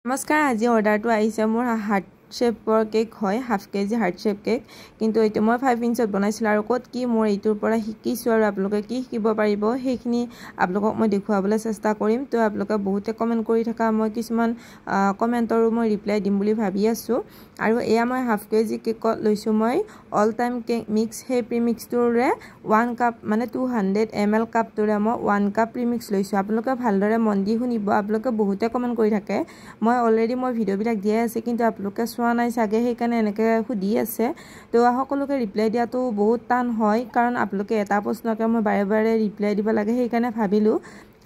নমস্কাৰ আজি অৰ্ডাৰটো আহিছে মোৰ হাৰ্ট শেপৰ কেক হয় half KG heart shape cake কিন্তু এইটো মই 5 ইঞ্চত বনাইছিল আৰু কত কি মই এইটোৰ পৰা শিকিছো আৰু আপোনালোকে কি শিকিব পাৰিব সেইখিনি আপোনালোকক মই দেখুৱাবলৈ চেষ্টা কৰিম তো আপোনালোকে বহুতে কমেন্ট কৰি থকা মই কিছুমান কমেন্টৰো মই ৰিপ্লাই দিম বুলি ভাবি আছো আৰু এয়া মই হাফ কেজি কেকত লৈছো মই অল টাইম কেক মিক্স হে প্ৰিমিক্সটোৰে 1 কাপ মানে 200 ml কাপটোৰে মই 1 কাপ প্ৰিমিক্স লৈছো আপোনালোকে ভালদৰে মন দি শুনিব আপোনালোকে বহুতে কমেন্ট কৰি থাকে মই অলৰেডি মই ভিডিও বিলাক দিয়া আছে কিন্তু আপোনালোকে চোৱা নাই সাগে সেইকাৰণে এনেকৈ খুদি আছে তো সকলোকে ৰিপ্লাই দিয়াটো বহুত টান হয় কাৰণ আপোনালোকে এটা প্ৰশ্নকে মই বাৰে বাৰে ৰিপ্লাই দিব লাগে সেইকাৰণে ভাবিলো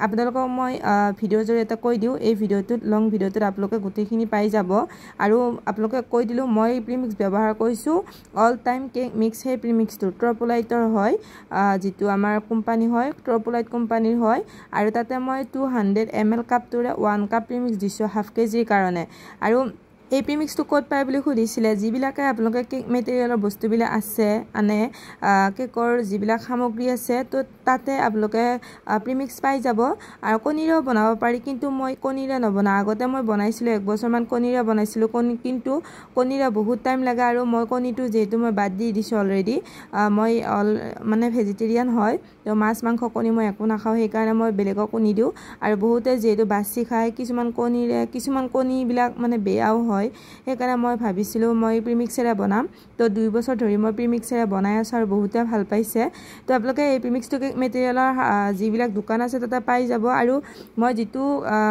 আপোনালোকক মই ভিডিওৰ জৰিয়তে কৈ দিও এই ভিডিওটোত লং ভিডিওটোত আপোনালোকে গোটেইখিনি পাই যাব আৰু আপোনালোকে কৈ দিলো মই প্ৰিমিক্স ব্যৱহাৰ কৰিছো অল টাইম কেক মিক্স হে প্ৰিমিক্সটো ট্ৰপলাইটৰ হয় যেটো আমাৰ কোম্পানী হয় ট্ৰপলাইট কোম্পানীৰ হয় আৰু তাতে মই 200 ml কাপটোৰে 1 কাপ প্ৰিমিক্স দিছো হাফ কেজিৰ কাৰণে আৰু এই প্ৰিমিক্সটো কোড পাই বুলি খুদিছিলে যিবিলাকে আপোনালোকে কেক মেটেৰিয়েলৰ বস্তুবিলাক আছে আনে কেকৰ যিবিলাক সামগ্ৰী আছে তো তাতে আপোনালোকে প্ৰিমিক্স পাই যাব আৰু কণীৰেও বনাব পাৰি কিন্তু মই কণীৰে নবনা আগতে মই বনাইছিলো এক বছৰমান কণীৰে বনাইছিলো কিন্তু কণীৰে বহুত টাইম লাগে আৰু মই কণীটো যেহেতু মই বাদ দি দিছো অলৰেডি মই মানে ভেজিটেৰিয়ান হয় তো মাছ মাংস কণী মই একো নাখাও সেই কাৰণে মই বেলেগক কণী দিও আৰু বহুতে যেহেতু বাছি খায় কিছুমান কণীৰে কিছুমান কণীবিলাক মানে বেয়াও হয় সেইকাৰণে মই ভাবিছিলো মই প্ৰিমিক্সৰে বনাম তো 2 বছৰ ধৰি মই প্ৰিমিক্সৰে বনাই আছো আৰু বহুতে ভাল পাইছে তো আপোনালোকে এই প্ৰিমিক্সটো কেক মেটেৰিয়েলৰ যিবিলাক দোকান আছে তাতে পাই যাব আৰু মই যেটো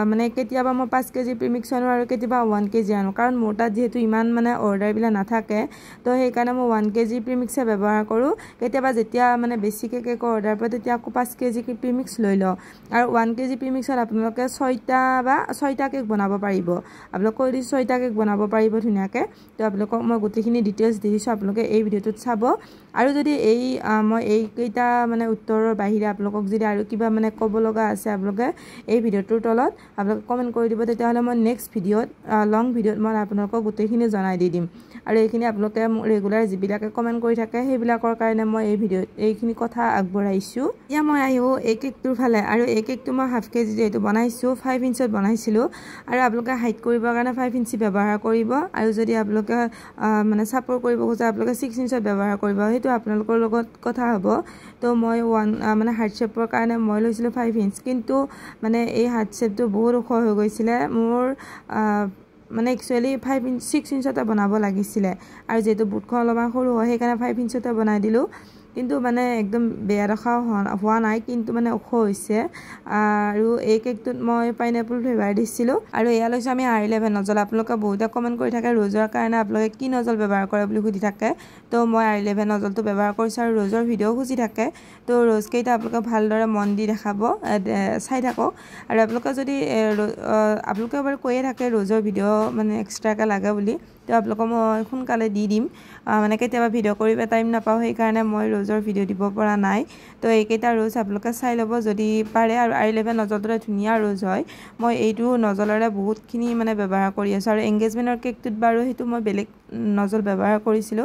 মানে কেতিয়াবা মই 5 কেজি প্ৰিমিক্স আনো আৰু কেতিয়াবা 1 কেজি আনো কাৰণ মোৰ তাত যেহেতু ইমান মানে অৰ্ডাৰ বিলা নাথাকে তো সেইকাৰণে মই 1 কেজি প্ৰিমিক্সে ব্যৱহাৰ কৰো কেতিয়াবা যেতিয়া মানে বেছিকে কেকৰ অৰ্ডাৰ পায় তেতিয়া আকৌ 5 কেজি প্ৰিমিক্স লৈ লও আৰু 1 কেজি প্ৰিমিক্সত আপোনালোকে 6টা কেক বনাব পাৰিব আপোনালোকে 6টা কেক বনাব পাৰিব ধুনিয়াকে তো আপোনালোকক মই গোটেইখিনি ডিটেইলছ দিছো আপোনালোকে এই ভিডিওটোত চাব আৰু যদি এই মই এই কেইটা মানে উত্তৰৰ বাহিৰে আপোনালোকক যদি আৰু কিবা মানে ক'ব লগা আছে আপোনালোকে এই ভিডিওটোৰ তলত আপোনালোকে কমেন্ট কৰি দিব তেতিয়া হলে মই নেক্সট ভিডিওত লং ভিডিওত মই আপোনালোকক গোটেইখিনি জনাই দি দিম আৰু এইখিনি আপোনালোকে ৰেগুলাৰ যিবিলাকে কমেন্ট কৰি থাকে সেইবিলাকৰ কাৰণে মই এই ভিডিওত এইখিনি কথা আগবঢ়াইছো ইয়া মই আহিও এই কেকটোৰ ফালে আৰু এই কেকটো মই হাফ কেজি যেটো বনাইছো 5 ইঞ্চত বনাইছিলো আৰু আপোনালোকে হাইট কৰিবৰ কাৰণে 5 ইঞ্চি ব্যৱহাৰ কৰিব আৰু যদি আপোনালোকে মানে সাপোৰ্ট কৰিব খোজা আপোনালোকে 6 ইঞ্চত ব্যৱহাৰ কৰিব হেতু আপোনালোকৰ লগত কথা হ'ব তো মই মানে হাৰ্ট শেপৰ কাৰণে মই লৈছিলো 5 ইঞ্চ কিন্তু মানে এই হাৰ্ট শেপটো বহুত ওখ হৈ গৈছিল মোৰ মানে একচুয়ালি 5 ইঞ্চ 6 ইঞ্চতে বনাব লাগিছিল আৰু যেটো বুটখন অলপমান সৰু হয় সেইকাৰণে 5 ইঞ্চতে বনাই দিলো কিন্তু মানে একদম বেয়া ৰখা হোৱা নাই কিন্তু মানে ওখ হৈছে আৰু এই কেকটোত মই পাইনাপল ফ্লেভাৰ দিছিলো আৰু এয়া লৈছো আমি R11 নজল আপোনালোকে বহুতে কমেন্ট কৰি থাকে ৰজৰ কাৰণে আপোনালোকে কি নজল ব্যৱহাৰ কৰে বুলি সুধি থাকে তো মই R11 নজলটো ব্যৱহাৰ কৰিছো আৰু ৰজৰ ভিডিও খুজি থাকে তো ৰজ কেইটা আপোনালোকে ভালদৰে মন দি দেখাব চাই থাকক আৰু আপোনালোকে যদি আপোনালোকে এবাৰ কৈয়ে থাকে ৰজৰ ভিডিও মানে এক্সট্ৰাকে লাগে বুলি তো আপোনালোকক মই সোনকালে দি দিম মানে কেতিয়াবা ভিডিও কৰিব টাইম নাপাও সেই কাৰণে মই ৰজৰ ভিডিও দিব পৰা নাই তো এইকেইটা ৰজ আপোনালোকে চাই ল'ব যদি পাৰে আৰু R11 নজলটোৰে ধুনিয়া ৰজ হয় মই এইটো নজলৰে বহুতখিনি মানে ব্যৱহাৰ কৰি আছো আৰু এংগেজমেন্টৰ কেকটোত বাৰু হেতু মই বেলেগ নজল ব্যৱহাৰ কৰিছিলো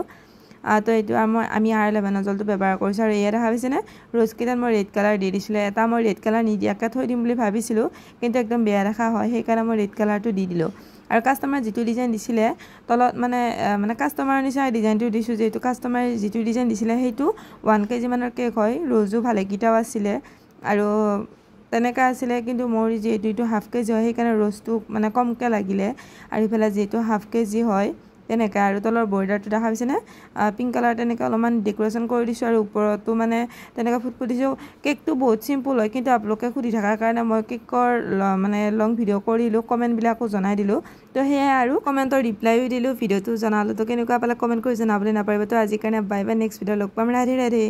তো এইটো আমি R11 নজলটো ব্যৱহাৰ কৰিছো আৰু এয়া দেখা পাইছেনে ৰজ কেইটাত মই ৰেড কালাৰ দি দিছিলো এটা মই ৰেড কালাৰ নিদিয়াকে থৈ দিম বুলি ভাবিছিলো কিন্তু একদম বেয়া দেখা হয় সেই কাৰণে মই ৰেড কালাৰটো দি দিলো আৰু কাস্টমাৰ যেটো ডিজাইন দিছিলে তলত মানে কাস্টমাৰৰ নিচা ডিজাইনটো দিছো যেটো কাস্টমাৰ যেটো ডিজাইন দিছিলে হেতু 1 কেজি মানৰ কেক হয় ৰজু ভালে কিটাও আছিলে আৰু তেনেকা আছিলে কিন্তু মোৰ যেটো হাফ কেজি হয় সেইকাৰণে ৰজটো মানে কমকে লাগিলে আৰু ইফালে যেটো হাফ কেজি হয় তেনেকা আৰু তলৰ বৰ্ডাৰটো দেখা পাইছেনে পিংক কালাৰ তেনেকা অলপমান ডেকোৰেশন কৰি দিছো আৰু ওপৰতো মানে তেনেকা ফুট দিছো কেকটো বহুত সিম্পল হয় কিন্তু আপোনালোকে খুদি থাকাৰ কাৰণে মই কেকৰ মানে লং ভিডিও কৰিলো কমেন্ট বিলাকো জনাই দিলো তো হেয়া আৰু কমেন্টৰ ৰিপ্লাইও দিলো ভিডিওটো জনালো তো কেনেকুৱা পালে কমেন্ট কৰি জনাবলৈ নাপাৰিব তো আজি কাৰণে বাই বাই নেক্সট ভিডিও লগ পাম ৰাধে ৰাধে